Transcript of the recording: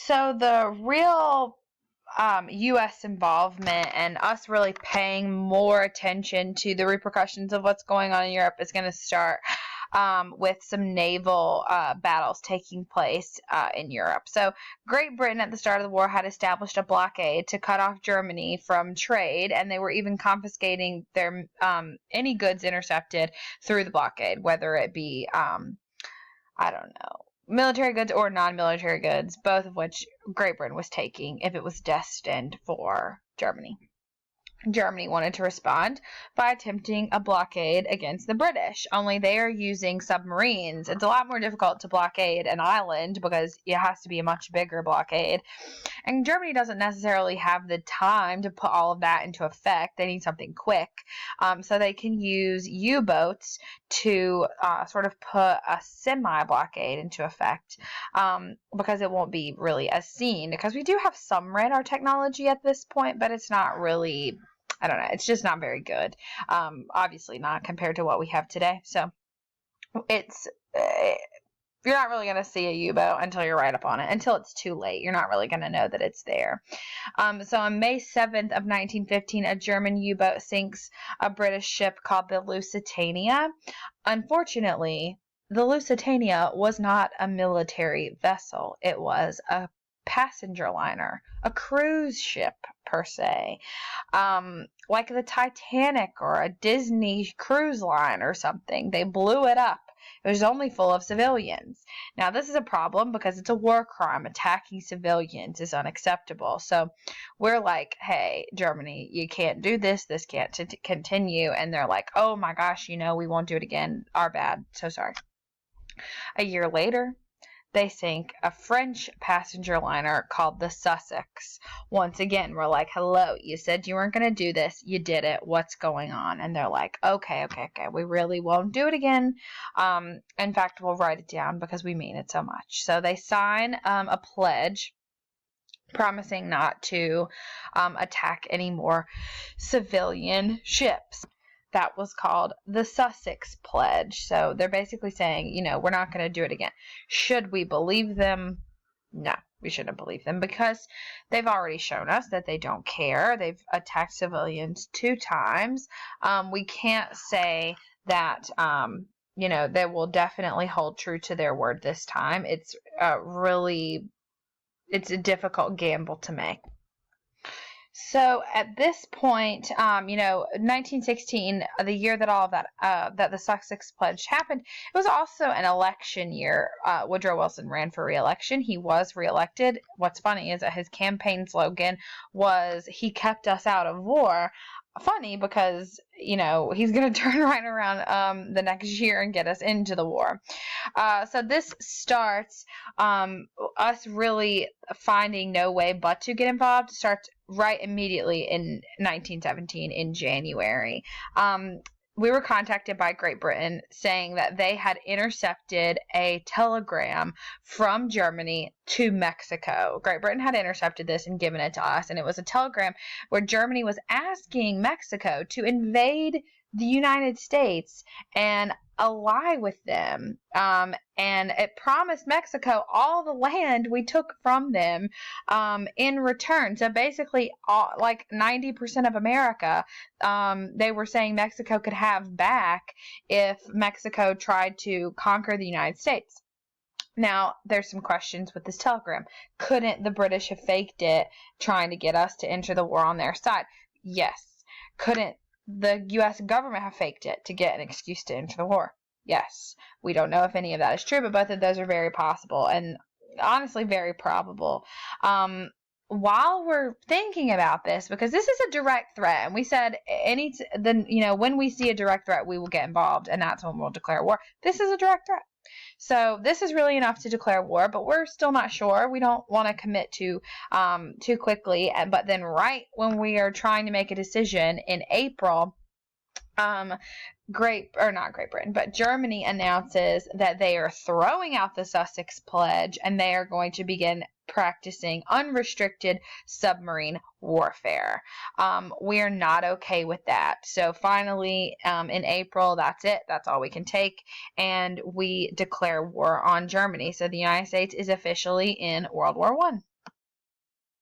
So the real U.S. involvement and us really paying more attention to the repercussions of what's going on in Europe is going to start with some naval battles taking place in Europe. So Great Britain at the start of the war had established a blockade to cut off Germany from trade, and they were even confiscating their any goods intercepted through the blockade, whether it be I don't know, military goods or non-military goods, both of which Great Britain was taking if it was destined for Germany. Germany wanted to respond by attempting a blockade against the British, only they are using submarines. It's a lot more difficult to blockade an island because it has to be a much bigger blockade. And Germany doesn't necessarily have the time to put all of that into effect. They need something quick. So they can use U-boats to sort of put a semi-blockade into effect because it won't be really as seen. Because we do have some radar technology at this point, but it's not really, I don't know, it's just not very good. Obviously not compared to what we have today. So it's... you're not really going to see a U-boat until you're right up on it. Until it's too late, you're not really going to know that it's there. So on May 7th of 1915, a German U-boat sinks a British ship called the Lusitania. Unfortunately, the Lusitania was not a military vessel. It was a passenger liner, a cruise ship per se, like the Titanic or a Disney cruise line or something. They blew it up. It was only full of civilians. Now, this is a problem because it's a war crime. Attacking civilians is unacceptable. So we're like, hey, Germany, you can't do this. This can't continue. And they're like, oh my gosh, we won't do it again. Our bad. So sorry. A year later, they sank a French passenger liner called the Sussex. Once again, we're like, hello, you said you weren't going to do this. You did it. What's going on? And they're like, okay. We really won't do it again. In fact, we'll write it down because we mean it so much. So they sign a pledge promising not to attack any more civilian ships. That was called the Sussex Pledge. So they're basically saying, we're not going to do it again. Should we believe them? No, we shouldn't believe them because they've already shown us that they don't care. They've attacked civilians 2 times. We can't say that, they will definitely hold true to their word this time. It's it's a difficult gamble to make. So at this point, 1916, the year that all of that, that the Sussex Pledge happened, it was also an election year. Woodrow Wilson ran for re-election. He was re-elected. What's funny is that his campaign slogan was, "He kept us out of war." Funny because, he's going to turn right around the next year and get us into the war. So this starts us really finding no way but to get involved. Starts right immediately in 1917 in January. We were contacted by Great Britain saying that they had intercepted a telegram from Germany to Mexico. Great Britain had intercepted this and given it to us, and it was a telegram where Germany was asking Mexico to invade the United States and ally with them. And it promised Mexico all the land we took from them in return. So basically, like 90% of America, they were saying Mexico could have back if Mexico tried to conquer the United States. Now, there's some questions with this telegram. Couldn't the British have faked it, trying to get us to enter the war on their side? Yes. Couldn't the U.S. government have faked it to get an excuse to enter the war? Yes. We don't know if any of that is true, but both of those are very possible and honestly very probable. While we're thinking about this, because this is a direct threat, and we said when we see a direct threat, we will get involved, and that's when we'll declare war. This is a direct threat. So this is really enough to declare war, but we're still not sure. We don't want to commit too quickly. But then right when we are trying to make a decision in April, not Great Britain, but Germany announces that they are throwing out the Sussex Pledge and they are going to begin practicing unrestricted submarine warfare. We are not okay with that. So finally, in April, that's it. That's all we can take. And we declare war on Germany. So the United States is officially in World War I.